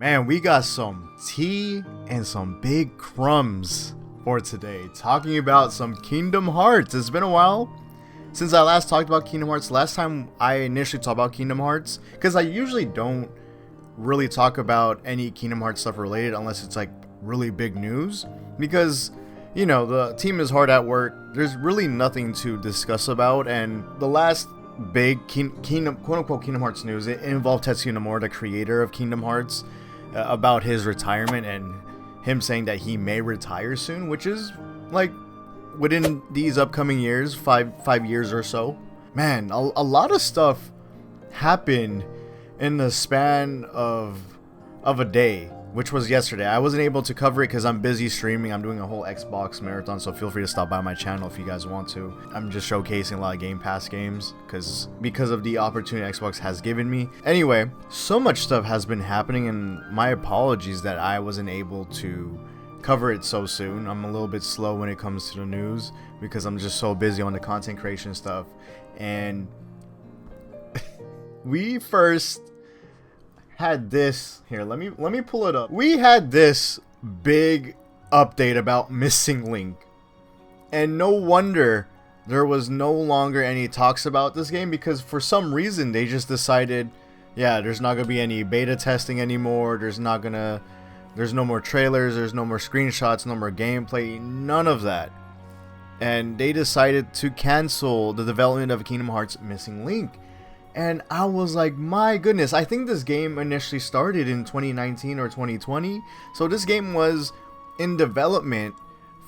Man, we got some tea and some big crumbs for today. Talking about some Kingdom Hearts. It's been a while since I last talked about Kingdom Hearts. Last time I initially talked about Kingdom Hearts, because I usually don't really talk about any Kingdom Hearts stuff related unless it's like really big news. Because, you know, the team is hard at work. There's really nothing to discuss about. And the last big quote-unquote Kingdom Hearts news, it involved Tetsuya Nomura, the creator of Kingdom Hearts, about his retirement and him saying that he may retire soon, which is like within these upcoming years, five years or so. Man, a lot of stuff happened in the span of a day, which was yesterday. I wasn't able to cover it because I'm busy streaming. I'm doing a whole Xbox marathon, so feel free to stop by my channel if you guys want to. I'm just showcasing a lot of Game Pass games because of the opportunity Xbox has given me. Anyway, so much stuff has been happening, and my apologies that I wasn't able to cover it so soon. I'm a little bit slow when it comes to the news because I'm just so busy on the content creation stuff. And we first had this here. Let me pull it up. We had this big update about Missing Link, and no wonder there was no longer any talks about this game, because for some reason they just decided, yeah, there's not gonna be any beta testing anymore. There's no more trailers, there's no more screenshots, no more gameplay, none of that. And they decided to cancel the development of Kingdom Hearts Missing Link. And I was like, my goodness, I think this game initially started in 2019 or 2020. So this game was in development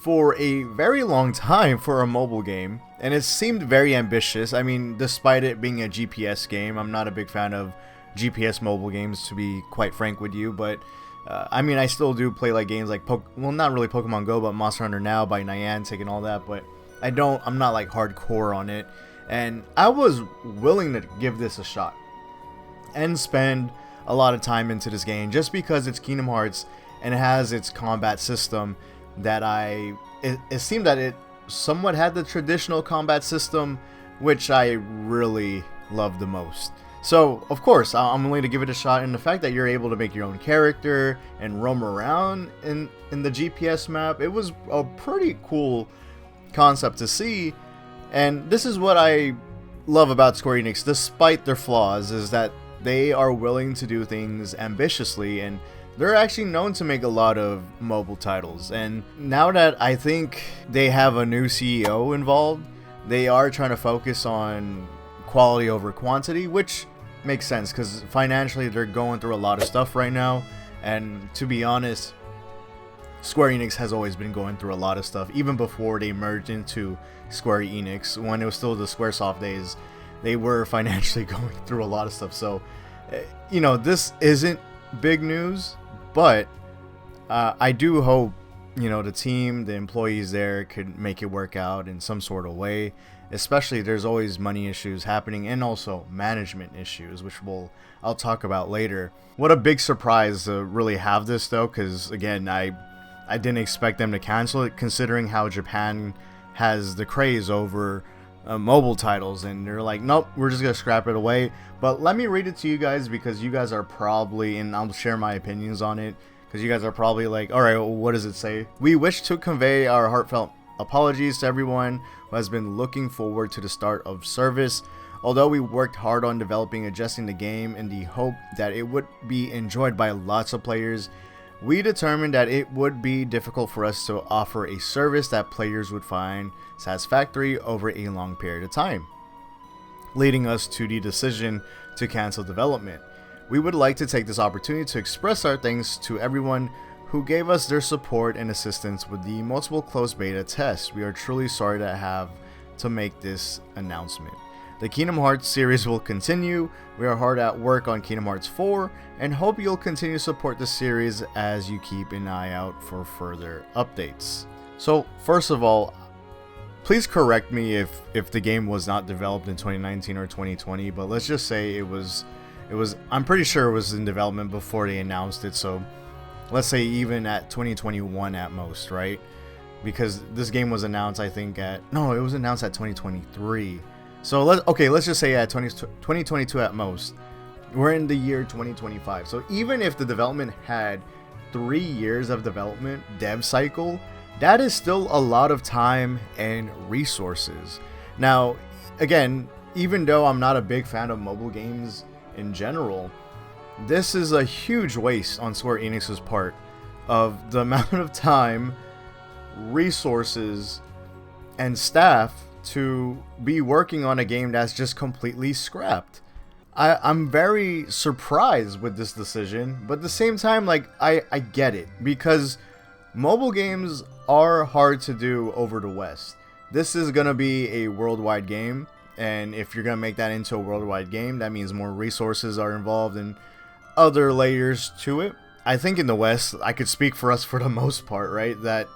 for a very long time for a mobile game. And it seemed very ambitious. I mean, despite it being a GPS game, I'm not a big fan of GPS mobile games, to be quite frank with you. But, I mean, I still do play like games like, well, not really Pokemon Go, but Monster Hunter Now by Niantic and all that. But I'm not like hardcore on it. And I was willing to give this a shot and spend a lot of time into this game just because it's Kingdom Hearts and it has its combat system that it seemed that it somewhat had the traditional combat system, which I really love the most. So, of course, I'm willing to give it a shot, and the fact that you're able to make your own character and roam around in the GPS map, it was a pretty cool concept to see. And this is what I love about Square Enix, despite their flaws, is that they are willing to do things ambitiously, and they're actually known to make a lot of mobile titles. And now that I think they have a new CEO involved, they are trying to focus on quality over quantity, which makes sense because financially they're going through a lot of stuff right now. And to be honest, Square Enix has always been going through a lot of stuff. Even before they merged into Square Enix, when it was still the Squaresoft days, they were financially going through a lot of stuff. So, you know, this isn't big news, but I do hope, you know, the team, the employees there could make it work out in some sort of way. Especially there's always money issues happening, and also management issues, which I'll talk about later. What a big surprise to really have this though, because again, I didn't expect them to cancel it, considering how Japan has the craze over mobile titles, and they're like, nope, we're just gonna scrap it away. But let me read it to you guys, because you guys are probably, and I'll share my opinions on it, because you guys are probably like, alright, well, what does it say? We wish to convey our heartfelt apologies to everyone who has been looking forward to the start of service. Although we worked hard on developing and adjusting the game in the hope that it would be enjoyed by lots of players, we determined that it would be difficult for us to offer a service that players would find satisfactory over a long period of time, leading us to the decision to cancel development. We would like to take this opportunity to express our thanks to everyone who gave us their support and assistance with the multiple closed beta tests. We are truly sorry to have to make this announcement. The Kingdom Hearts series will continue. We are hard at work on Kingdom Hearts 4 and hope you'll continue to support the series as you keep an eye out for further updates. So first of all, please correct me if the game was not developed in 2019 or 2020, but let's just say it was I'm pretty sure it was in development before they announced it, so let's say even at 2021 at most, right? Because this game was announced, I think it was announced at 2023. So let's just say at 2022 at most. We're in the year 2025. So even if the development had 3 years of development dev cycle, that is still a lot of time and resources. Now, again, even though I'm not a big fan of mobile games in general, this is a huge waste on Square Enix's part of the amount of time, resources, and staff to be working on a game that's just completely scrapped. I'm very surprised with this decision, but at the same time, like, I get it, because mobile games are hard to do over the West. This is going to be a worldwide game, and if you're going to make that into a worldwide game, that means more resources are involved and other layers to it. I think in the West, I could speak for us for the most part, right, that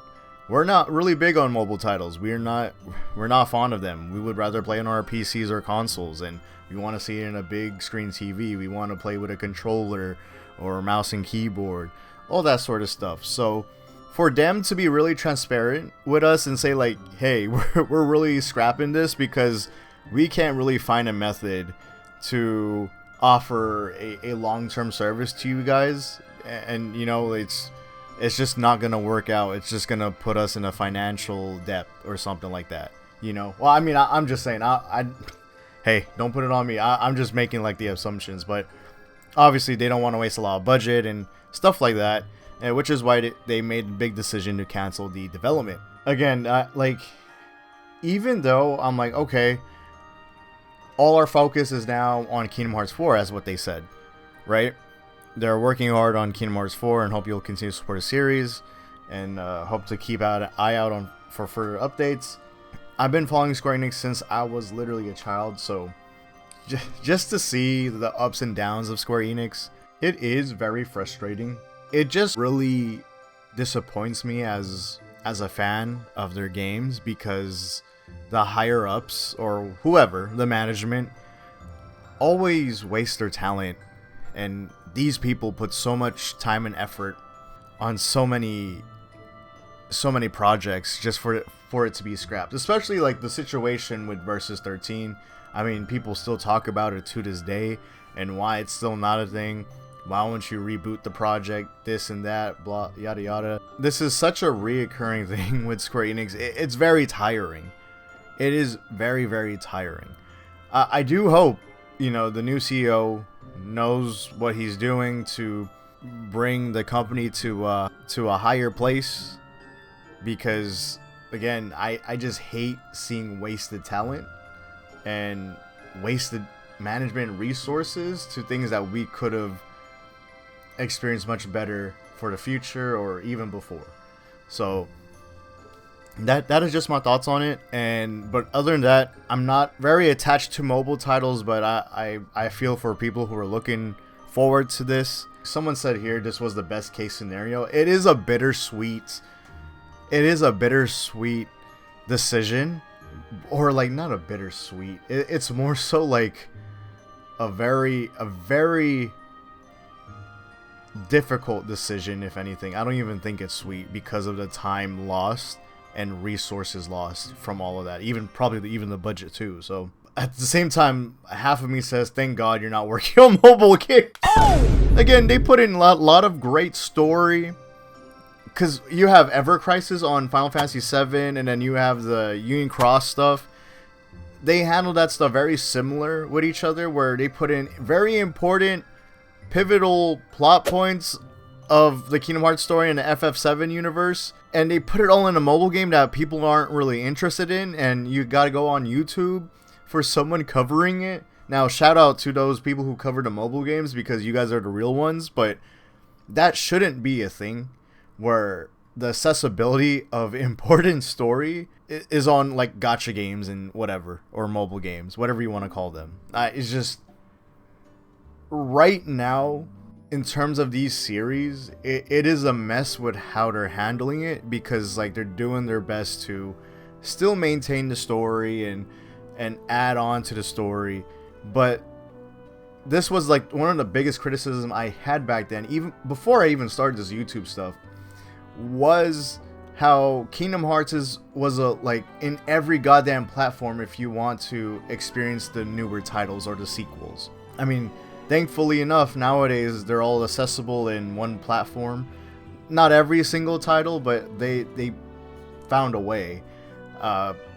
we're not really big on mobile titles. We're not fond of them. We would rather play on our PCs or consoles, and we want to see it in a big screen TV. We want to play with a controller or mouse and keyboard, all that sort of stuff. So for them to be really transparent with us and say like, hey, we're really scrapping this because we can't really find a method to offer a long-term service to you guys, and you know, it's just not gonna work out. It's just gonna put us in a financial debt or something like that, you know. Well, I mean, I'm just saying, hey, don't put it on me. I'm just making like the assumptions, but obviously they don't want to waste a lot of budget and stuff like that, which is why they made the big decision to cancel the development. Again, like, even though I'm like, okay, all our focus is now on Kingdom Hearts 4, as what they said, right? They're working hard on Kingdom Hearts 4 and hope you'll continue to support the series, and hope to keep an eye out for further updates. I've been following Square Enix since I was literally a child, so just to see the ups and downs of Square Enix, it is very frustrating. It just really disappoints me as a fan of their games, because the higher ups, or whoever, the management, always waste their talent, and these people put so much time and effort on so many projects just for it to be scrapped. Especially like the situation with Versus 13. I mean, people still talk about it to this day, and why it's still not a thing. Why won't you reboot the project, this and that, blah, yada yada. This is such a reoccurring thing with Square Enix. It's very tiring. It is very, very tiring. I do hope, you know, the new CEO knows what he's doing to bring the company to a higher place, because again, I just hate seeing wasted talent and wasted management resources to things that we could have experienced much better for the future or even before. So that is just my thoughts on it. But other than that, I'm not very attached to mobile titles, but I feel for people who are looking forward to this. Someone said here this was the best case scenario. It is a bittersweet decision, or like, not a bittersweet. It's more so like a very difficult decision, if anything. I don't even think it's sweet because of the time lost and resources lost from all of that, probably even the budget too. So at the same time, half of me says, thank God you're not working on mobile games. Again, they put in a lot of great story, because you have Ever Crisis on Final Fantasy VII, and then you have the Union Cross stuff. They handle that stuff very similar with each other, where they put in very important pivotal plot points of the Kingdom Hearts story in the FF7 universe, and they put it all in a mobile game that people aren't really interested in, and you gotta go on YouTube for someone covering it. Now, shout out to those people who cover the mobile games, because you guys are the real ones, but that shouldn't be a thing where the accessibility of important story is on like gacha games and whatever, or mobile games, whatever you want to call them. It's just, right now, in terms of these series, it is a mess with how they're handling it, because like they're doing their best to still maintain the story and add on to the story, but this was like one of the biggest criticism I had back then, even before I even started this YouTube stuff, was how Kingdom Hearts was like in every goddamn platform if you want to experience the newer titles or the sequels. I mean, thankfully enough, nowadays they're all accessible in one platform. Not every single title, but they found a way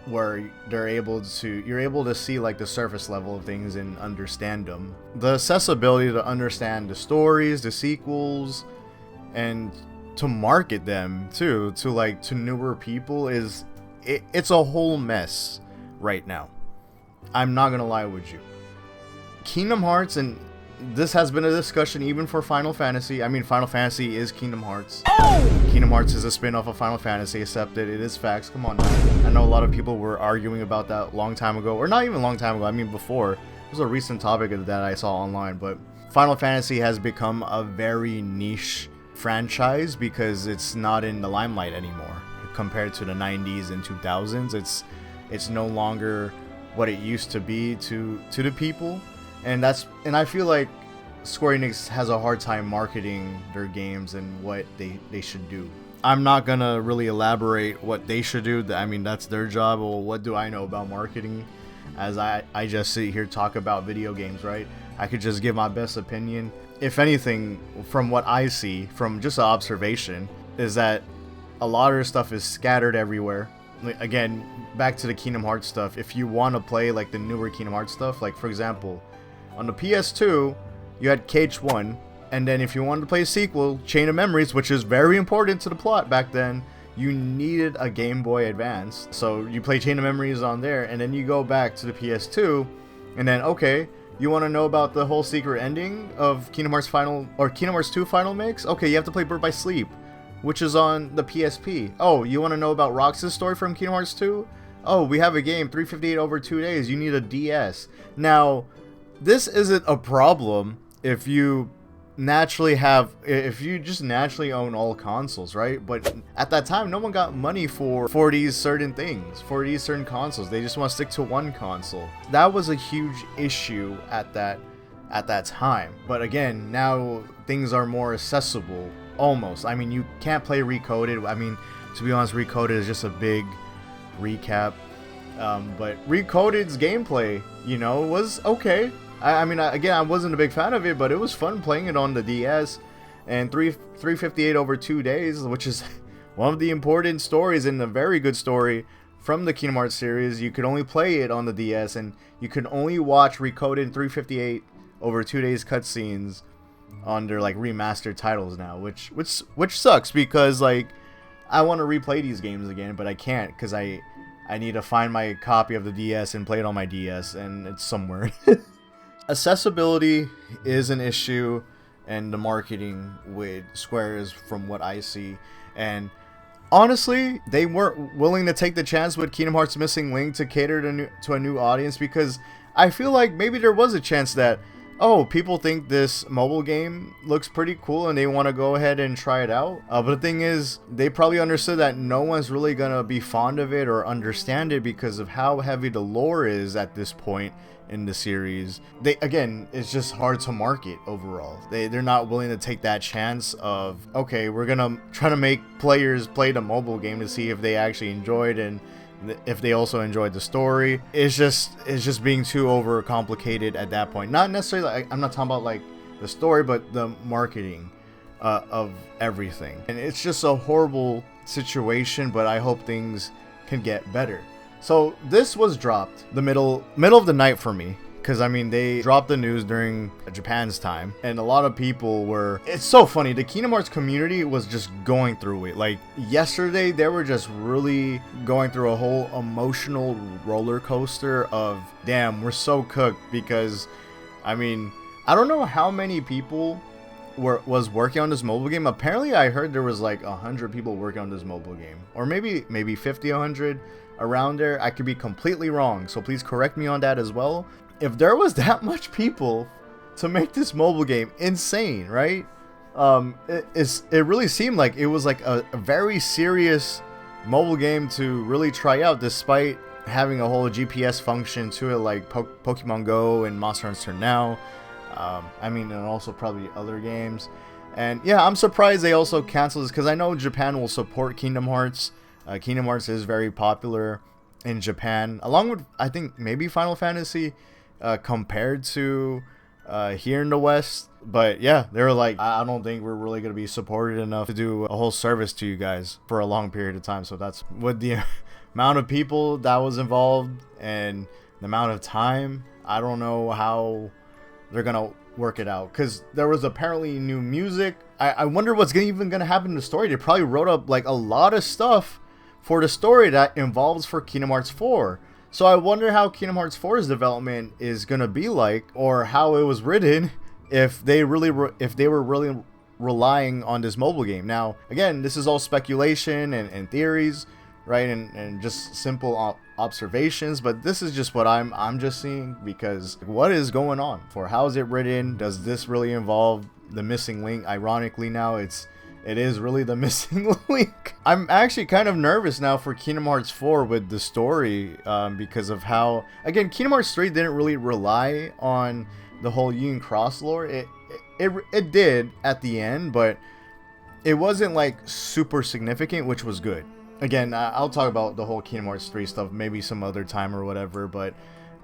where you're able to see like the surface level of things and understand them. The accessibility to understand the stories, the sequels, and to market them too to newer people it's a whole mess right now. I'm not gonna lie with you. Kingdom Hearts, and this has been a discussion even for Final Fantasy. I mean, Final Fantasy is Kingdom Hearts. Oh! Kingdom Hearts is a spin-off of Final Fantasy, accepted. It is facts. Come on now. I know a lot of people were arguing about that a long time ago, or not even a long time ago. I mean, before. It was a recent topic that I saw online, but Final Fantasy has become a very niche franchise because it's not in the limelight anymore compared to the 90s and 2000s. It's no longer what it used to be to the people, and I feel like Square Enix has a hard time marketing their games and what they should do. I'm not gonna really elaborate what they should do. I mean, that's their job. Well, what do I know about marketing, as I just sit here talk about video games, right? I could just give my best opinion. If anything, from what I see, from just an observation, is that a lot of their stuff is scattered everywhere. Again, back to the Kingdom Hearts stuff. If you want to play like the newer Kingdom Hearts stuff, like for example, on the PS2, you had KH1, and then if you wanted to play a sequel, Chain of Memories, which is very important to the plot back then, you needed a Game Boy Advance. So you play Chain of Memories on there, and then you go back to the PS2, and then okay, you want to know about the whole secret ending of Kingdom Hearts Final, or Kingdom Hearts 2 Final Mix? Okay, you have to play Birth by Sleep, which is on the PSP. Oh, you want to know about Rox's story from Kingdom Hearts 2? Oh, we have a game, 358 over 2 days. You need a DS. Now, this isn't a problem if you just naturally own all consoles, right? But at that time, no one got money for these certain things, for these certain consoles. They just want to stick to one console. That was a huge issue at that time. But again, now things are more accessible, almost. I mean, you can't play Recoded. I mean, to be honest, Recoded is just a big recap. But Recoded's gameplay, was okay. I mean, again, I wasn't a big fan of it, but it was fun playing it on the DS. And 358 over 2 days, which is one of the important stories and a very good story from the Kingdom Hearts series. You could only play it on the DS, and you could only watch Recoded 358 over 2 days cutscenes on their like remastered titles now, which sucks because like I want to replay these games again, but I can't because I need to find my copy of the DS and play it on my DS, and it's somewhere. Accessibility is an issue, and the marketing with Square is from what I see. And honestly, they weren't willing to take the chance with Kingdom Hearts Missing Link to cater to a new audience, because I feel like maybe there was a chance that, oh, people think this mobile game looks pretty cool and they want to go ahead and try it out. But the thing is, they probably understood that no one's really going to be fond of it or understand it because of how heavy the lore is at this point in the series. Again, it's just hard to market overall. They're not willing to take that chance of, okay, we're going to try to make players play the mobile game to see if they actually enjoyed and if they also enjoyed the story. It's just being too overcomplicated at that point. Not necessarily, like, I'm not talking about like the story, but the marketing of everything. And it's just a horrible situation, but I hope things can get better. So this was dropped the middle of the night for me, because I mean, they dropped the news during Japan's time, and a lot of people were, it's so funny, the Kingdom Hearts community was just going through it. Like yesterday, they were just really going through a whole emotional roller coaster of, damn, we're so cooked, because I mean, I don't know how many people was working on this mobile game. Apparently I heard there was like 100 people working on this mobile game, or maybe 50, 100 around there. I could be completely wrong, so please correct me on that as well. If there was that much people to make this mobile game, insane, right? It really seemed like it was like a very serious mobile game to really try out, despite having a whole GPS function to it, like Pokemon Go and Monster Hunter Now. I mean, and also probably other games. And yeah, I'm surprised they also canceled this, because I know Japan will support Kingdom Hearts. Kingdom Hearts is very popular in Japan, along with, I think, maybe Final Fantasy, compared to here in the West. But yeah, they were like, I don't think we're really going to be supported enough to do a whole service to you guys for a long period of time. So that's with the amount of people that was involved and the amount of time. I don't know how they're going to work it out, because there was apparently new music. I wonder what's even going to happen to the story. They probably wrote up like a lot of stuff for the story that involves for Kingdom Hearts 4. So I wonder how Kingdom Hearts 4's development is going to be like, or how it was written, if they were really relying on this mobile game. Now, again, this is all speculation and theories, right? And just simple observations, but this is just what I'm just seeing, because what is going on? For how is it written? Does this really involve the missing link? Ironically, now it is really the missing link. I'm actually kind of nervous now for Kingdom Hearts 4 with the story, because of how, again, Kingdom Hearts 3 didn't really rely on the whole Union Cross lore. It did at the end, but it wasn't like super significant, which was good. Again, I'll talk about the whole Kingdom Hearts 3 stuff maybe some other time or whatever, but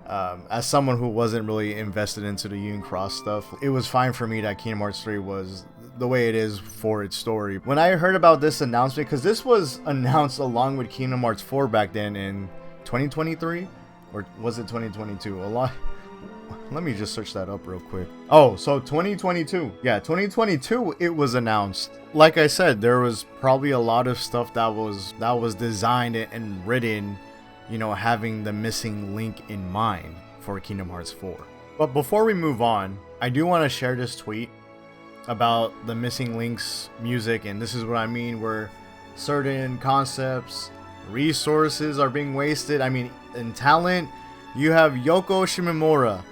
as someone who wasn't really invested into the Union Cross stuff, it was fine for me that Kingdom Hearts 3 was the way it is for its story. When I heard about this announcement, because this was announced along with Kingdom Hearts 4 back then in 2023, or was it 2022? Let me just search that up real quick. Oh, so 2022. Yeah, 2022 it was announced. Like I said, there was probably a lot of stuff that was designed and written, you know, having the missing link in mind for Kingdom Hearts 4. But before we move on, I do want to share this tweet about the missing links music, and this is what I mean, where certain concepts, resources are being wasted. I mean, in talent, you have Yoko Shimomura,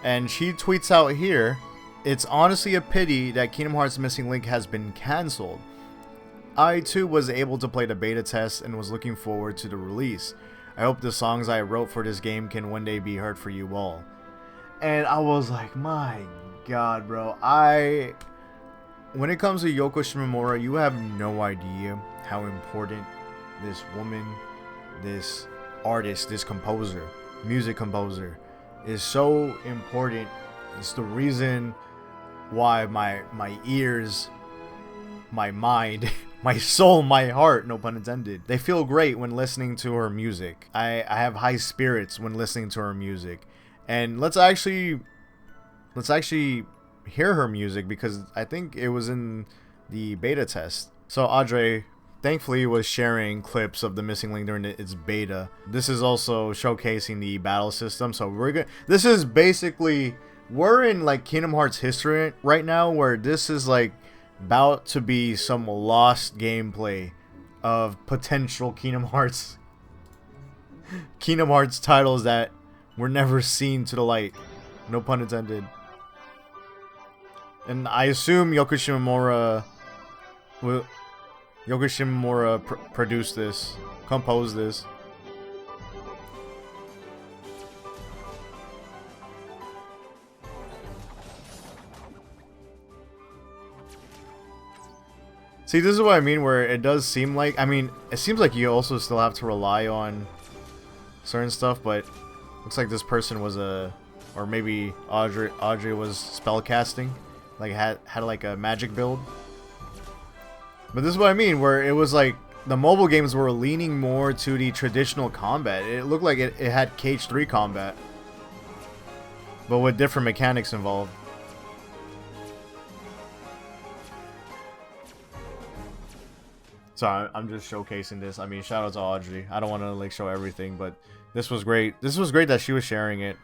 and she tweets out here, "It's honestly a pity that Kingdom Hearts Missing Link has been cancelled. I too was able to play the beta test and was looking forward to the release. I hope the songs I wrote for this game can one day be heard for you all." And I was like, my god, bro. When it comes to Yoko Shimomura, you have no idea how important this woman, this artist, this composer, music composer, is so important. It's the reason why my ears, my mind, my soul, my heart, no pun intended, they feel great when listening to her music. I have high spirits when listening to her music. And let's actually hear her music, because I think it was in the beta test. So Audrey thankfully was sharing clips of the missing link during its beta. This is also showcasing the battle system. So this is basically, we're in like Kingdom Hearts history right now, where this is like about to be some lost gameplay of potential Kingdom Hearts titles that were never seen to the light, no pun intended. And I assume Yoko Shimomura produced this, composed this. See, this is what I mean, where it does seem like, I mean, it seems like you also still have to rely on certain stuff, but looks like this person was or maybe Audrey was spellcasting, like had like a magic build. But this is what I mean, where it was like the mobile games were leaning more to the traditional combat. It looked like it had KH3 combat, but with different mechanics involved. So I'm just showcasing this. I mean, shout out to Audrey. I don't want to like show everything, but this was great. This was great that she was sharing it.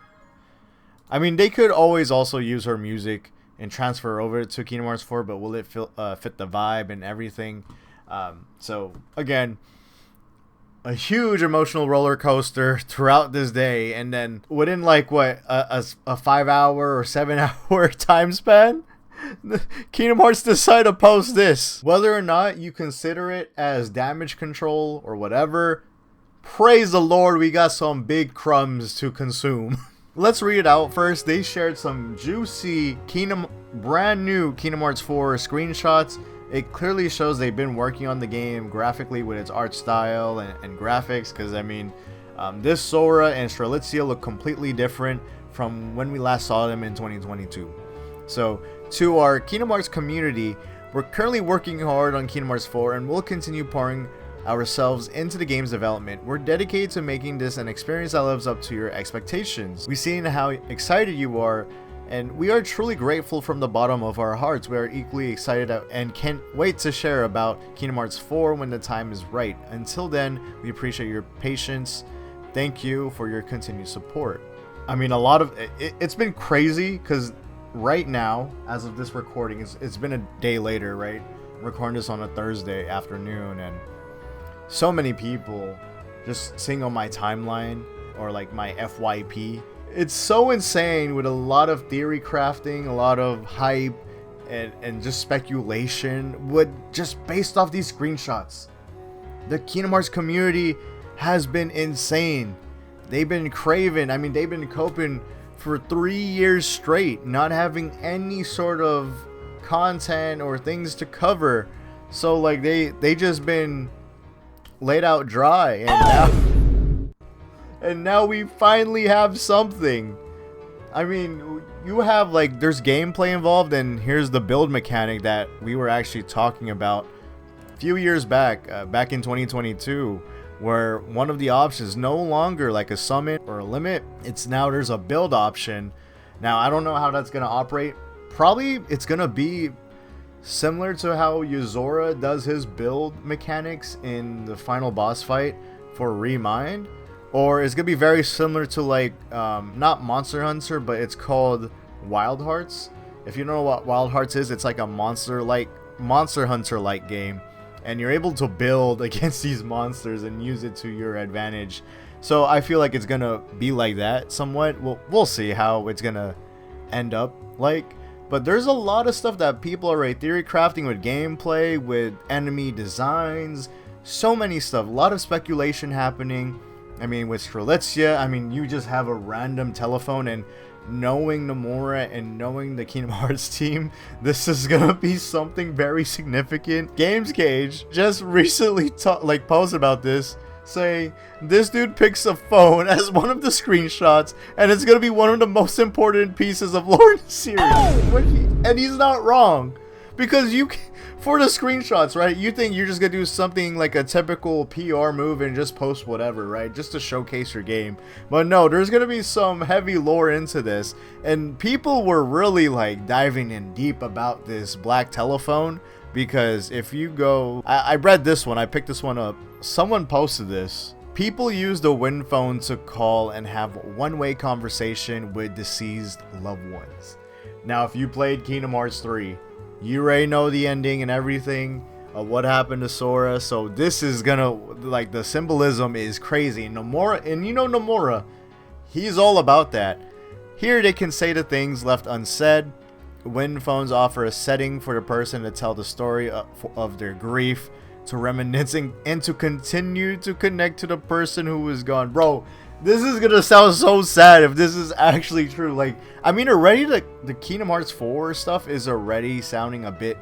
I mean, they could always also use her music and transfer over to Kingdom Hearts 4, but will it fit the vibe and everything? So again, a huge emotional roller coaster throughout this day, and then within like what a 5-hour or 7-hour time span, Kingdom Hearts decide to post this. Whether or not you consider it as damage control or whatever, praise the Lord, we got some big crumbs to consume. Let's read it out first. They shared some juicy brand new Kingdom Hearts 4 screenshots. It clearly shows they've been working on the game graphically with its art style and graphics, because I mean, This Sora and Strelitzia look completely different from when we last saw them in 2022. So, to our Kingdom Hearts community, we're currently working hard on Kingdom Hearts 4 and we'll continue pouring ourselves into the game's development. We're dedicated to making this an experience that lives up to your expectations. We've seen how excited you are, and we are truly grateful from the bottom of our hearts. We are equally excited and can't wait to share about Kingdom Hearts 4 when the time is right. Until then, we appreciate your patience. Thank you for your continued support. I mean, a lot of it's been crazy because right now, as of this recording, it's been a day later, right? I'm recording this on a Thursday afternoon, and so many people just seeing on my timeline or like my FYP. It's so insane with a lot of theory crafting, a lot of hype, and just speculation just based off these screenshots. The Kingdom Hearts community has been insane. They've been craving, I mean, they've been coping for 3 years straight, not having any sort of content or things to cover. So like they just been laid out dry, and now we finally have something. I mean, you have like, there's gameplay involved, and here's the build mechanic that we were actually talking about a few years back, back in 2022, where one of the options is no longer like a summon or a limit. It's now there's a build option. Now I don't know how that's gonna operate. Probably it's gonna be similar to how Yuzora does his build mechanics in the final boss fight for Remind, or it's gonna be very similar to like not Monster Hunter, but it's called Wild Hearts. If you know what Wild Hearts is, it's like a Monster Hunter like game, and you're able to build against these monsters and use it to your advantage. So I feel like it's gonna be like that somewhat. We'll see how it's gonna end up like. But there's a lot of stuff that people are already theory crafting with gameplay, with enemy designs, so many stuff. A lot of speculation happening. I mean, with Strelitzia, I mean, you just have a random telephone, and knowing Nomura and knowing the Kingdom Hearts team, this is gonna be something very significant. Games Cage just recently posted about this, saying this dude picks a phone as one of the screenshots, and it's gonna be one of the most important pieces of lore in the series. And he's not wrong, because for the screenshots, right, you think you're just gonna do something like a typical PR move and just post whatever, right, just to showcase your game. But no, there's gonna be some heavy lore into this, and people were really like diving in deep about this black telephone. Because if you go, I read this one, I picked this one up. Someone posted this. People use the Win phone to call and have one-way conversation with deceased loved ones. Now, if you played Kingdom Hearts 3, you already know the ending and everything of what happened to Sora. So this is gonna, like, the symbolism is crazy. Nomura, and you know Nomura, he's all about that. Here they can say the things left unsaid. Win phones offer a setting for the person to tell the story of their grief, to reminiscing, and to continue to connect to the person who is gone. Bro, this is gonna sound so sad if this is actually true. Like, I mean, already the Kingdom Hearts 4 stuff is already sounding a bit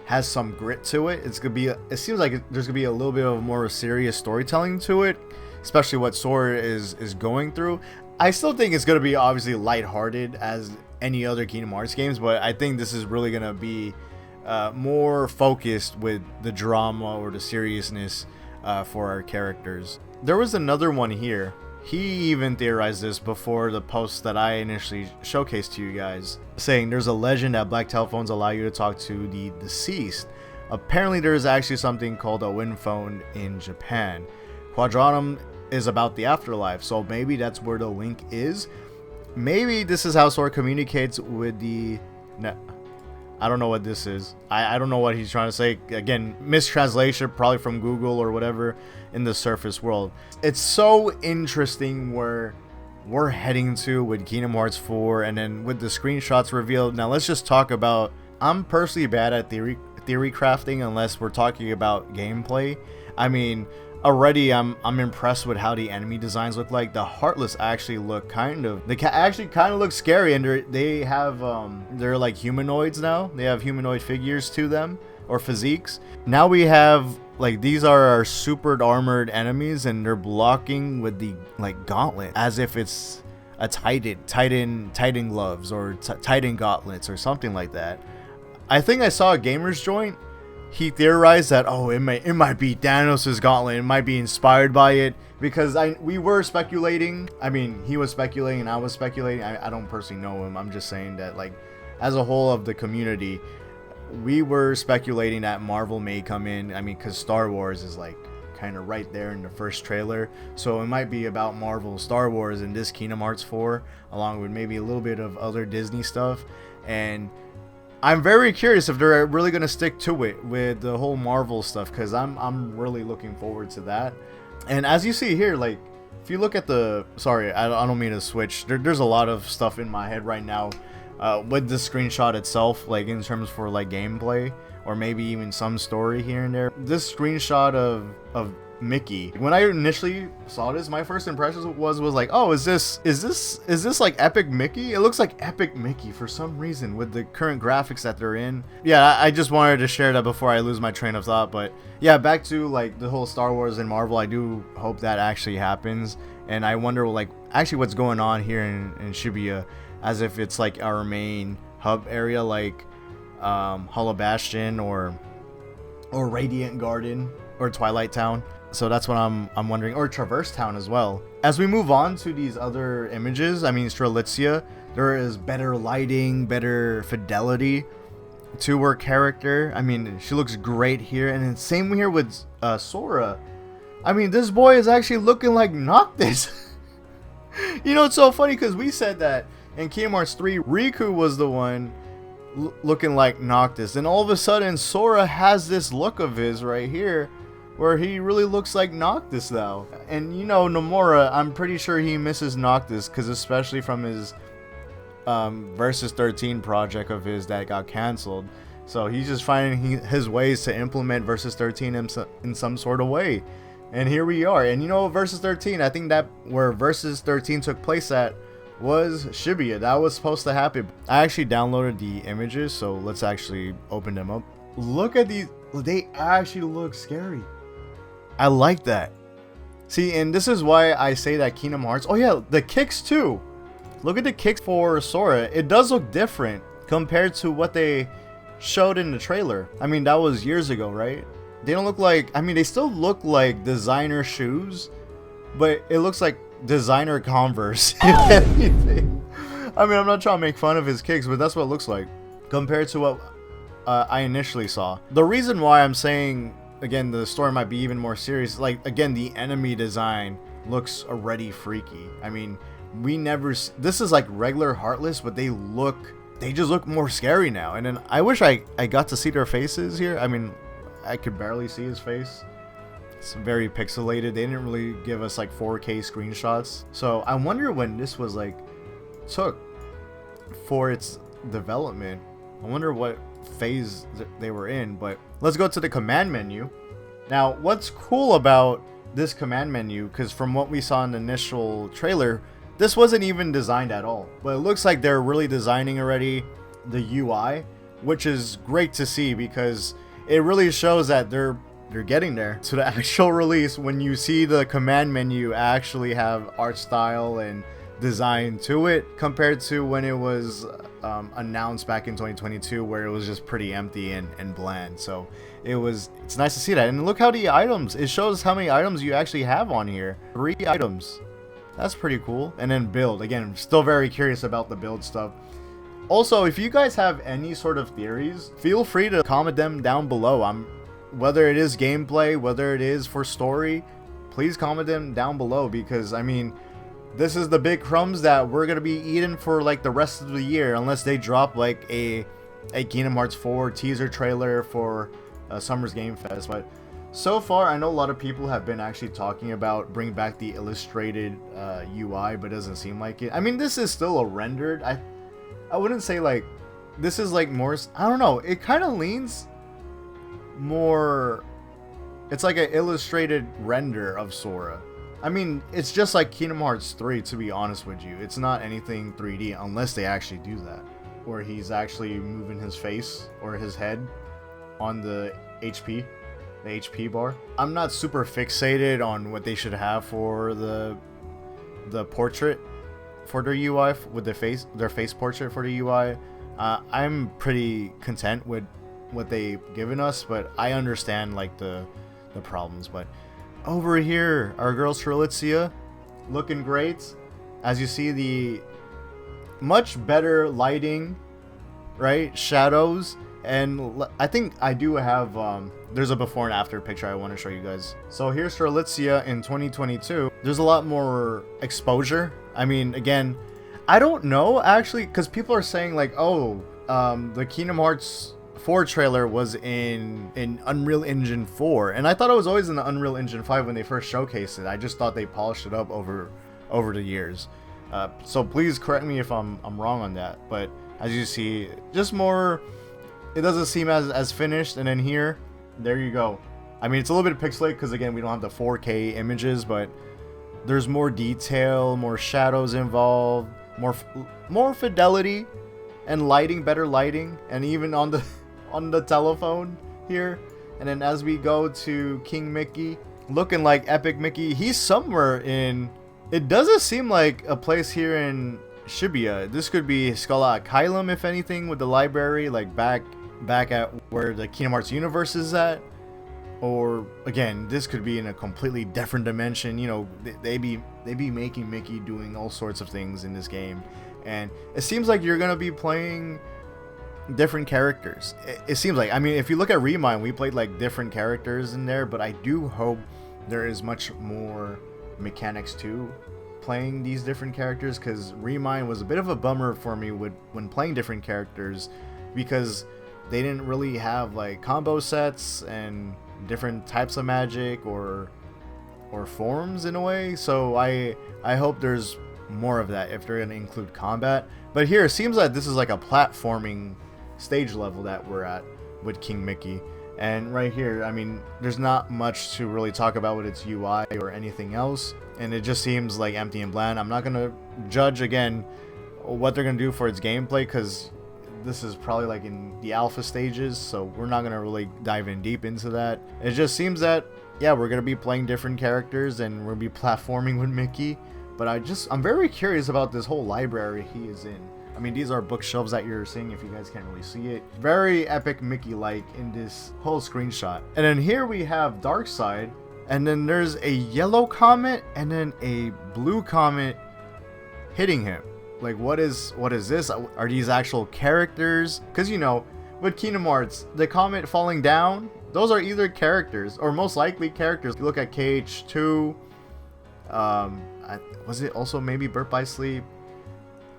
has some grit to it. It's gonna be it seems like there's gonna be a little bit of more serious storytelling to it, especially what Sora is going through. I still think it's gonna be obviously lighthearted as any other Kingdom Hearts games, but I think this is really gonna be more focused with the drama or the seriousness for our characters. There was another one here. He even theorized this before the post that I initially showcased to you guys, saying there's a legend that black telephones allow you to talk to the deceased. Apparently there is actually something called a Win phone in Japan. Quadratum is about the afterlife, so maybe that's where the link is. Maybe this is how Sora communicates with the... No, I don't know what this is. I don't know what he's trying to say. Again, mistranslation probably from Google or whatever in the surface world. It's so interesting where we're heading to with Kingdom Hearts 4, and then with the screenshots revealed. Now let's just talk about... I'm personally bad at theory crafting unless we're talking about gameplay. I mean... Already, I'm impressed with how the enemy designs look like. The Heartless actually look actually kind of look scary, and they have they're like humanoids now. They have humanoid figures to them, or physiques. Now we have like these are our super armored enemies, and they're blocking with the like gauntlet as if it's a titan gloves or titan gauntlets or something like that. I think I saw a gamer's joint. He theorized that, oh, it might be Thanos' gauntlet. It might be inspired by it, because we were speculating. I mean, he was speculating and I was speculating. I don't personally know him. I'm just saying that, like, as a whole of the community, we were speculating that Marvel may come in. I mean, because Star Wars is like kind of right there in the first trailer, so it might be about Marvel, Star Wars, and this Kingdom Hearts 4, along with maybe a little bit of other Disney stuff. And I'm very curious if they're really gonna stick to it with the whole Marvel stuff, because I'm really looking forward to that. And as you see here, like, if you look at the, sorry, I don't mean to switch. There's a lot of stuff in my head right now with the screenshot itself, like in terms for like gameplay or maybe even some story here and there. This screenshot of Mickey, when I initially saw this, my first impression was like, oh, is this like Epic Mickey? It looks like Epic Mickey for some reason with the current graphics that they're in. Yeah, I just wanted to share that before I lose my train of thought. But yeah, back to like the whole Star Wars and Marvel. I do hope that actually happens, and I wonder like actually what's going on here in Shibuya, as if it's like our main hub area, like Hollow Bastion or Radiant Garden or Twilight Town. So that's what I'm wondering, or Traverse Town as well. As we move on to these other images, I mean, Strelitzia, there is better lighting, better fidelity to her character. I mean, she looks great here, and then same here with Sora. I mean, this boy is actually looking like Noctis. You know, it's so funny because we said that in Kingdom Hearts 3, Riku was the one looking like Noctis, and all of a sudden Sora has this look of his right here where he really looks like Noctis now. And you know, Nomura, I'm pretty sure he misses Noctis, because especially from his Versus 13 project of his that got cancelled. So he's just finding his ways to implement Versus 13 in some sort of way. And here we are. And you know, Versus 13, I think that where Versus 13 took place at was Shibuya. That was supposed to happen. I actually downloaded the images, so let's actually open them up. Look at these. They actually look scary. I like that. See, and this is why I say that Kingdom Hearts... Oh yeah, the kicks too. Look at the kicks for Sora. It does look different compared to what they showed in the trailer. I mean, that was years ago, right? They don't look like... I mean, they still look like designer shoes, but it looks like designer Converse, if anything. I mean, I'm not trying to make fun of his kicks, but that's what it looks like compared to what I initially saw. The reason why I'm saying... Again, the story might be even more serious. Like, again, the enemy design looks already freaky. I mean, this is like regular Heartless, but they just look more scary now. And then I wish I got to see their faces here. I mean, I could barely see his face. It's very pixelated. They didn't really give us like 4K screenshots. So I wonder when this was like took for its development. I wonder what phase they were in. But let's go to the command menu. Now, what's cool about this command menu, because from what we saw in the initial trailer, this wasn't even designed at all, but it looks like they're really designing already the UI, which is great to see, because it really shows that they're getting there to the actual release. When you see the command menu actually have art style and design to it, compared to when it was announced back in 2022, where it was just pretty empty and bland. So it's nice to see that. And look how the items, it shows how many items you actually have on here. 3 items. That's pretty cool. And then build, again, I'm still very curious about the build stuff. Also, if you guys have any sort of theories, feel free to comment them down below. Whether it is gameplay, whether it is for story, please comment them down below, because I mean, this is the big crumbs that we're gonna be eating for like the rest of the year, unless they drop like a Kingdom Hearts 4 teaser trailer for Summer's Game Fest. But so far, I know a lot of people have been actually talking about bringing back the illustrated UI, but it doesn't seem like it. I mean, this is still a rendered. I wouldn't say like this is like more. I don't know. It kind of leans more. It's like an illustrated render of Sora. I mean, it's just like Kingdom Hearts 3, to be honest with you. It's not anything 3D unless they actually do that, where he's actually moving his face or his head on the HP. the HP bar. I'm not super fixated on what they should have for the portrait for their UI with their face portrait for the UI. I'm pretty content with what they've given us, but I understand like the problems. But over here, our girl Strelitzia looking great. As you see, the much better lighting, right? Shadows. And I think I do have, there's a before and after picture I want to show you guys. So here's Strelitzia in 2022. There's a lot more exposure. I mean, again, I don't know actually, because people are saying like, oh, the Kingdom Hearts 4 trailer was in Unreal Engine 4. And I thought it was always in the Unreal Engine 5 when they first showcased it. I just thought they polished it up over the years. So please correct me if I'm wrong on that. But as you see, just more... It doesn't seem as finished. And then here, there you go. I mean, it's a little bit pixelated because, again, we don't have the 4K images, but there's more detail, more shadows involved, more fidelity and lighting, better lighting, and even on the telephone here. And then as we go to King Mickey, looking like Epic Mickey, he's somewhere in... It doesn't seem like a place here in Shibuya. This could be Skull Asylum, if anything, with the library, like back at where the Kingdom Hearts universe is at. Or again, this could be in a completely different dimension. You know, they be making Mickey doing all sorts of things in this game, and it seems like you're gonna be playing different characters. It seems like, I mean, if you look at Remind, we played like different characters in there, but I do hope there is much more mechanics to playing these different characters, because Remind was a bit of a bummer for me when playing different characters, because they didn't really have like combo sets and different types of magic or forms in a way. So I hope there's more of that if they're going to include combat. But here it seems like this is like a platforming stage level that we're at with King Mickey. And right here, I mean, there's not much to really talk about with its UI or anything else, and it just seems like empty and bland. I'm not going to judge again what they're going to do for its gameplay, because this is probably like in the alpha stages, so we're not going to really dive in deep into that. It just seems that, yeah, we're going to be playing different characters and we'll be platforming with Mickey. But I'm very curious about this whole library he is in. I mean, these are bookshelves that you're seeing if you guys can't really see it. Very Epic Mickey-like in this whole screenshot. And then here we have Darkseid, and then there's a yellow comet and then a blue comet hitting him. Like, what is this? Are these actual characters? Because, you know, with Kingdom Hearts, the comet falling down, those are either characters or most likely characters. You look at KH2, was it also maybe Birth by Sleep?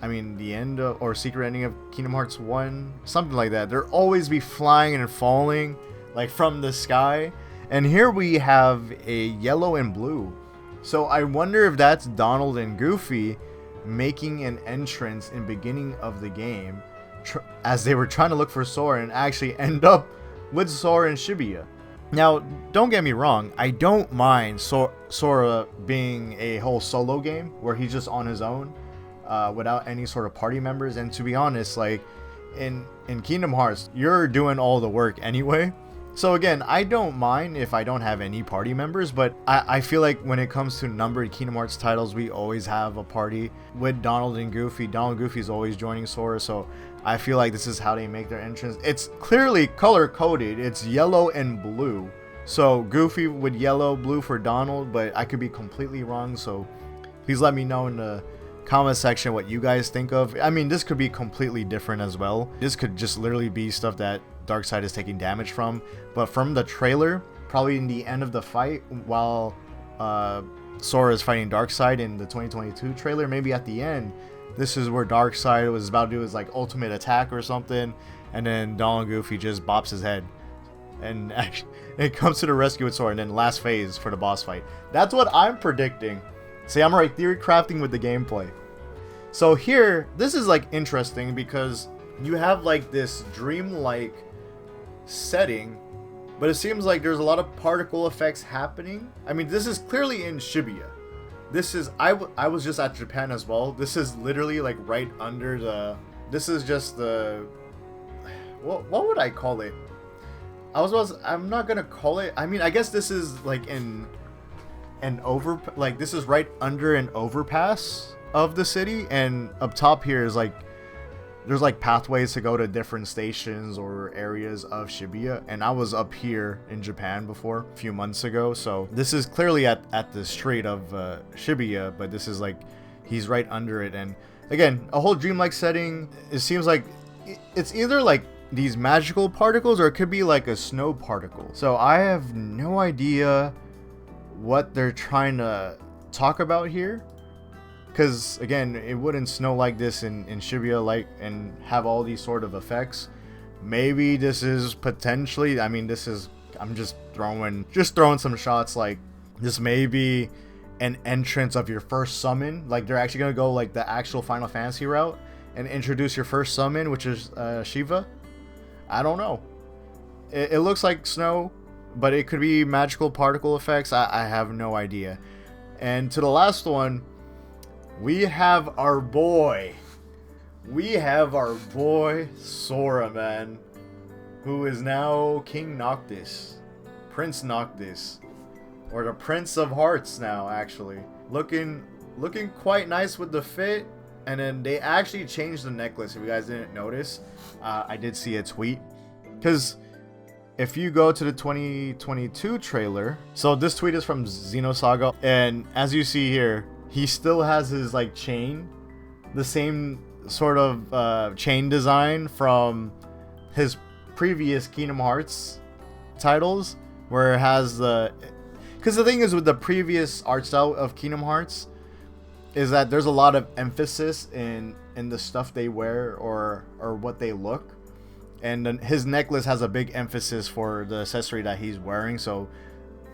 I mean, the end of, or secret ending of Kingdom Hearts 1, something like that. They'll always be flying and falling like from the sky. And here we have a yellow and blue. So I wonder if that's Donald and Goofy making an entrance in beginning of the game as they were trying to look for Sora and actually end up with Sora in Shibuya. Now, don't get me wrong, I don't mind Sora being a whole solo game where he's just on his own without any sort of party members. And to be honest, like in Kingdom Hearts, you're doing all the work anyway. So again, I don't mind if I don't have any party members, but I feel like when it comes to numbered Kingdom Hearts titles, we always have a party with Donald and Goofy. Donald and Goofy is always joining Sora, so I feel like this is how they make their entrance. It's clearly color-coded. It's yellow and blue. So Goofy with yellow, blue for Donald, but I could be completely wrong, so please let me know in the comment section what you guys think of. I mean, this could be completely different as well. This could just literally be stuff that Darkseid is taking damage from, but from the trailer, probably in the end of the fight while Sora is fighting Darkseid in the 2022 trailer, maybe at the end, this is where Darkseid was about to do his like ultimate attack or something, and then Donald Goofy just bops his head and actually it comes to the rescue with Sora, and then last phase for the boss fight. That's what I'm predicting. See, I'm right theory crafting with the gameplay. So here, this is like interesting because you have like this dreamlike setting, but it seems like there's a lot of particle effects happening. I mean, this is clearly in Shibuya. This is, I was just at Japan as well. This is literally like right under the, this is just the, what would I call it? I'm not gonna call it. I mean, I guess this is like this is right under an overpass of the city, and up top here is like there's like pathways to go to different stations or areas of Shibuya, and I was up here in Japan before a few months ago, so this is clearly at the street of Shibuya, but this is like he's right under it. And again, a whole dreamlike setting. It seems like it's either like these magical particles or it could be like a snow particle, so I have no idea what they're trying to talk about here, because again, it wouldn't snow like this in Shibuya like and have all these sort of effects. Maybe this is potentially, I mean, this is, I'm just throwing some shots, like this may be an entrance of your first summon, like they're actually gonna go like the actual Final Fantasy route and introduce your first summon, which is Shiva. I don't know. It looks like snow, but it could be magical particle effects. I have no idea. And to the last one, we have our boy. Sora, man, who is now King Noctis, Prince Noctis, or the Prince of Hearts now, actually. Looking quite nice with the fit. And then they actually changed the necklace, if you guys didn't notice. I did see a tweet, because if you go to the 2022 trailer, so this tweet is from Xenosaga, and as you see here, he still has his like chain, the same sort of chain design from his previous Kingdom Hearts titles, where it has because the thing is with the previous art style of Kingdom Hearts is that there's a lot of emphasis in the stuff they wear or what they look, and then his necklace has a big emphasis for the accessory that he's wearing. So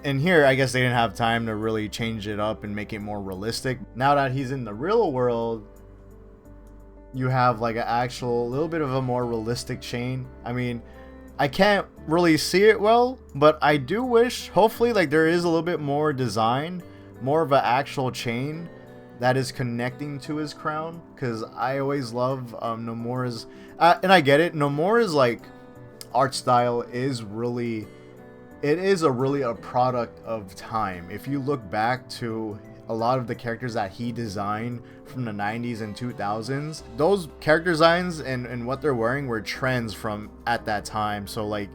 in here, I guess they didn't have time to really change it up and make it more realistic. Now that he's in the real world, you have like an actual little bit of a more realistic chain. I mean, I can't really see it well, but I do wish, hopefully, like there is a little bit more design, more of an actual chain that is connecting to his crown, because I always love Nomura's, and I get it, Nomura's like art style is really, it is really a product of time. If you look back to a lot of the characters that he designed from the 90s and 2000s, those character designs and what they're wearing were trends from at that time. So like,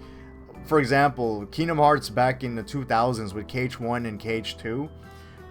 for example, Kingdom Hearts back in the 2000s with KH1 and KH2,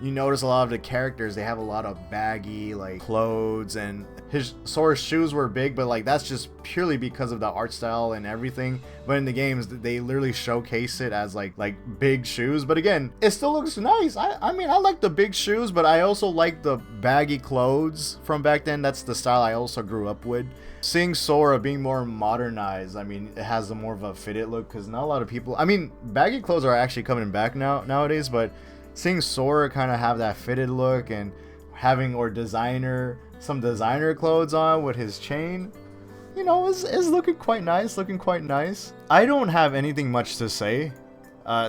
you notice a lot of the characters, they have a lot of baggy like clothes, and his Sora's shoes were big, but like that's just purely because of the art style and everything. But in the games, they literally showcase it as like big shoes. But again, it still looks nice. I mean, I like the big shoes, but I also like the baggy clothes from back then. That's the style I also grew up with. Seeing Sora being more modernized, I mean, it has a more of a fitted look, because not a lot of people, I mean, baggy clothes are actually coming back nowadays, but seeing Sora kind of have that fitted look and having some designer clothes on with his chain, you know, is looking quite nice. I don't have anything much to say.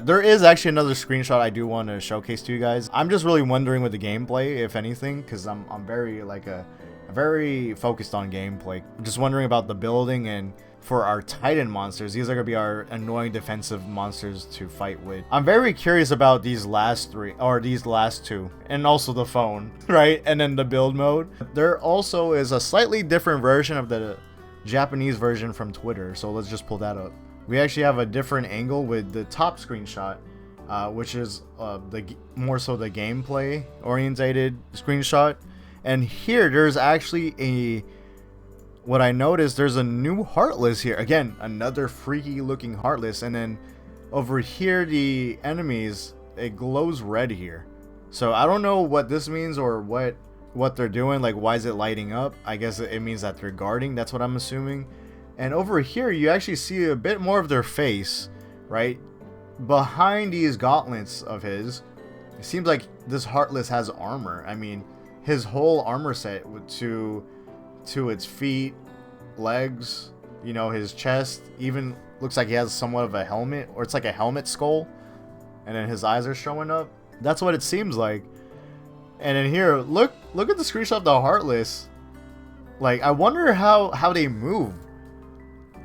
There is actually another screenshot I do want to showcase to you guys. I'm just really wondering with the gameplay, if anything, because I'm very focused on gameplay. I'm just wondering about the building, and for our Titan monsters, these are going to be our annoying defensive monsters to fight with. I'm very curious about these last two, and also the phone, right? And then the build mode. There also is a slightly different version of the Japanese version from Twitter, so let's just pull that up. We actually have a different angle with the top screenshot, which is more so the gameplay orientated screenshot. And here there's actually what I noticed, there's a new Heartless here. Again, another freaky looking Heartless. And then over here, the enemies, it glows red here. So I don't know what this means or what they're doing. Like, why is it lighting up? I guess it means that they're guarding. That's what I'm assuming. And over here, you actually see a bit more of their face, right? Behind these gauntlets of his, it seems like this Heartless has armor. I mean, his whole armor set to its feet, legs, you know, his chest, even looks like he has somewhat of a helmet, or it's like a helmet skull, and then his eyes are showing up. That's what it seems like. And in here, look at the screenshot of the Heartless. Like, I wonder how they move.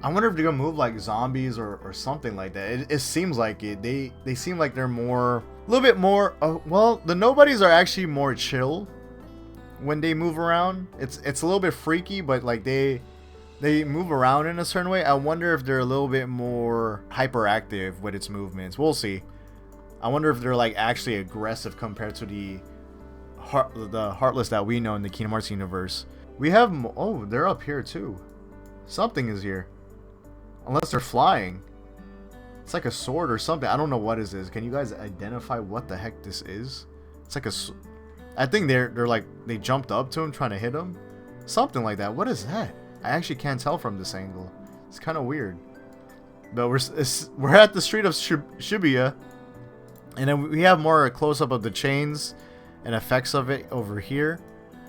I wonder if they're gonna move like zombies or something like that. It seems like it. They seem like they're more, a little bit more. Well, the nobodies are actually more chill when they move around. It's a little bit freaky, but like they move around in a certain way. I wonder if they're a little bit more hyperactive with its movements. We'll see. I wonder if they're like actually aggressive compared to the Heartless that we know in the Kingdom Hearts universe. We have oh, they're up here too. Something is here. Unless they're flying. It's like a sword or something. I don't know what this is. Can you guys identify what the heck this is? It's like a... I think they're like... They jumped up to him trying to hit him. Something like that. What is that? I actually can't tell from this angle. It's kind of weird. But we're at the street of Shibuya. And then we have more close-up of the chains and effects of it over here.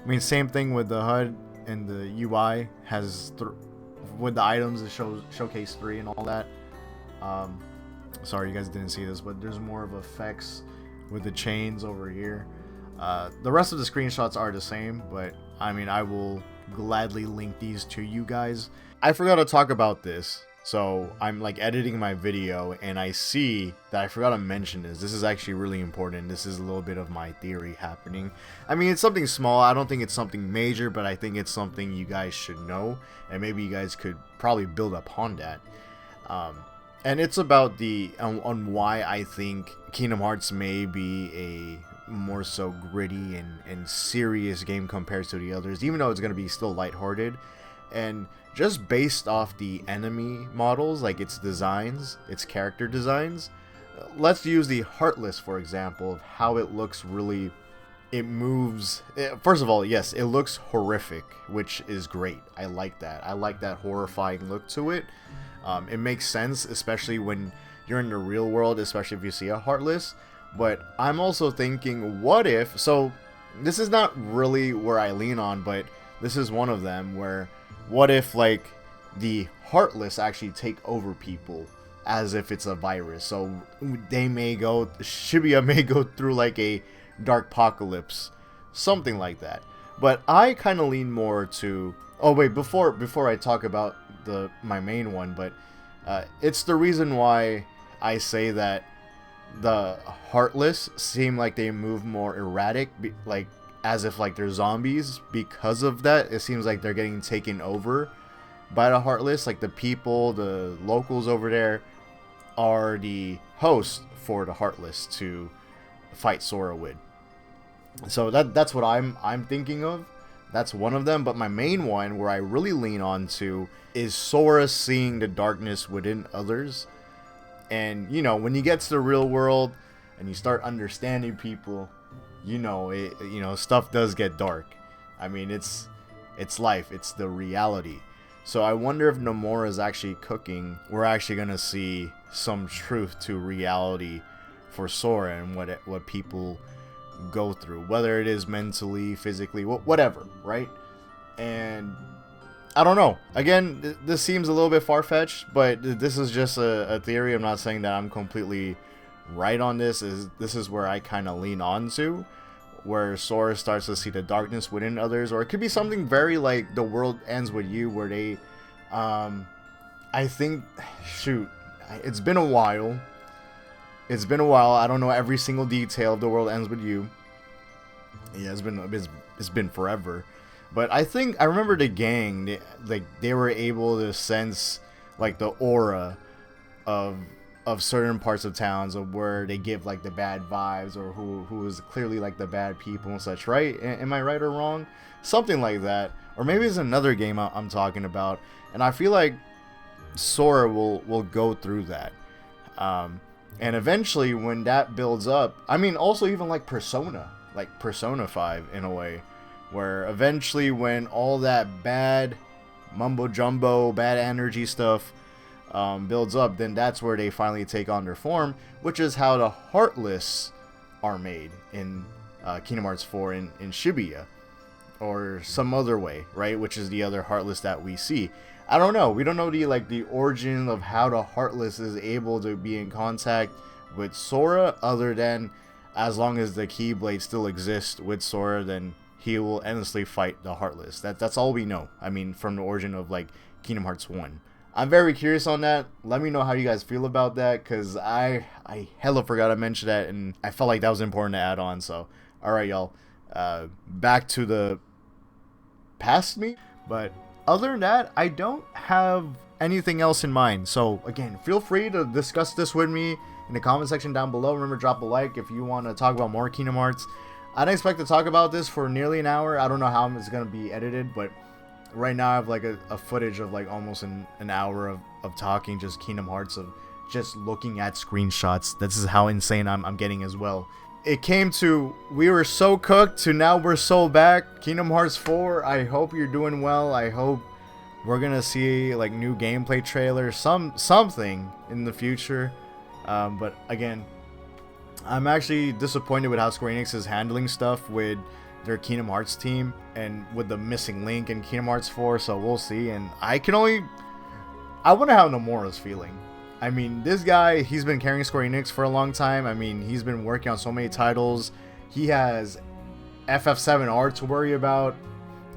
I mean, same thing with the HUD and the UI has... with the items, it shows showcase 3 and all that. Sorry you guys didn't see this, but there's more of effects with the chains over here. The rest of the screenshots are the same, but I mean, I will gladly link these to you guys. I forgot to talk about this, so I'm like editing my video and I see that I forgot to mention this. This is actually really important. This is a little bit of my theory happening. I mean, it's something small. I don't think it's something major, but I think it's something you guys should know, and maybe you guys could probably build upon that. And it's about the on why I think Kingdom Hearts may be a more so gritty and serious game compared to the others, even though it's going to be still lighthearted. And just based off the enemy models, like its designs, its character designs, let's use the Heartless for example, of how it looks. Really, it moves. First of all, yes, it looks horrific, which is great. I like that. I like that horrifying look to it. It makes sense, especially when you're in the real world, especially if you see a Heartless. But I'm also thinking, what if... So, this is not really where I lean on, but this is one of them where... What if, like, the Heartless actually take over people as if it's a virus? So, they may go... Shibuya may go through, like, a dark apocalypse. Something like that. But I kind of lean more to... Oh, wait, before I talk about my main one, but it's the reason why I say that the Heartless seem like they move more erratic, like as if like they're zombies. Because of that, it seems like they're getting taken over by the Heartless. Like the people, the locals over there are the host for the Heartless to fight Sora with. So that's what I'm thinking of. That's one of them, but my main one where I really lean on to is Sora seeing the darkness within others. And, you know, when you get to the real world and you start understanding people, you know, stuff does get dark. I mean, it's life. It's the reality. So I wonder if Nomura is actually cooking. We're actually going to see some truth to reality for Sora and what people go through, whether it is mentally, physically, whatever, right? And I don't know. Again, this seems a little bit far-fetched, but this is just a theory. I'm not saying that I'm completely right on this. This is where I kind of lean on to, where Sora starts to see the darkness within others, or it could be something very like The World Ends With You, where they, I think, shoot, it's been a while. It's been a while. I don't know every single detail of The World Ends With You. Yeah, it's been forever. But I think I remember the gang. They were able to sense like the aura of certain parts of towns, of where they give like the bad vibes, or who is clearly like the bad people and such. Right? Am I right or wrong? Something like that. Or maybe it's another game I'm talking about. And I feel like Sora will go through that. And eventually, when that builds up, I mean, also even like Persona 5 in a way, where eventually when all that bad mumbo jumbo, bad energy stuff builds up, then that's where they finally take on their form, which is how the Heartless are made in Kingdom Hearts 4 in Shibuya, or some other way, right? Which is the other Heartless that we see. I don't know. We don't know the origin of how the Heartless is able to be in contact with Sora, other than as long as the Keyblade still exists with Sora, then he will endlessly fight the Heartless. That's all we know. I mean, from the origin of like Kingdom Hearts 1. I'm very curious on that. Let me know how you guys feel about that, because I hella forgot to mention that, and I felt like that was important to add on. So, alright, y'all. Back to the past me. But other than that, I don't have anything else in mind. So, again, feel free to discuss this with me in the comment section down below. Remember, drop a like if you want to talk about more Kingdom Hearts. I don't expect to talk about this for nearly an hour. I don't know how it's going to be edited, but right now I have like a footage of like almost an hour of talking just Kingdom Hearts, of just looking at screenshots. This is how insane I'm getting as well. It came to, we were so cooked, to now we're so back. Kingdom Hearts 4, I hope you're doing well. I hope we're gonna see like new gameplay trailers, something in the future. But again, I'm actually disappointed with how Square Enix is handling stuff with their Kingdom Hearts team and with the missing link in Kingdom Hearts 4, so we'll see. And I wonder how Nomura's feeling. I mean, this guy, he's been carrying Square Enix for a long time. I mean, he's been working on so many titles. He has FF7R to worry about.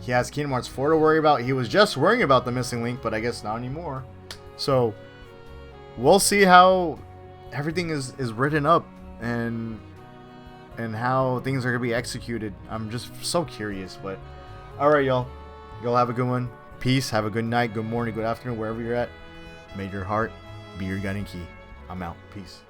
He has Kingdom Hearts 4 to worry about. He was just worrying about the missing link, but I guess not anymore. So, we'll see how everything is written up and how things are going to be executed. I'm just so curious, but alright, y'all. Y'all have a good one. Peace. Have a good night, good morning, good afternoon, wherever you're at. May your heart be your guiding key. I'm out. Peace.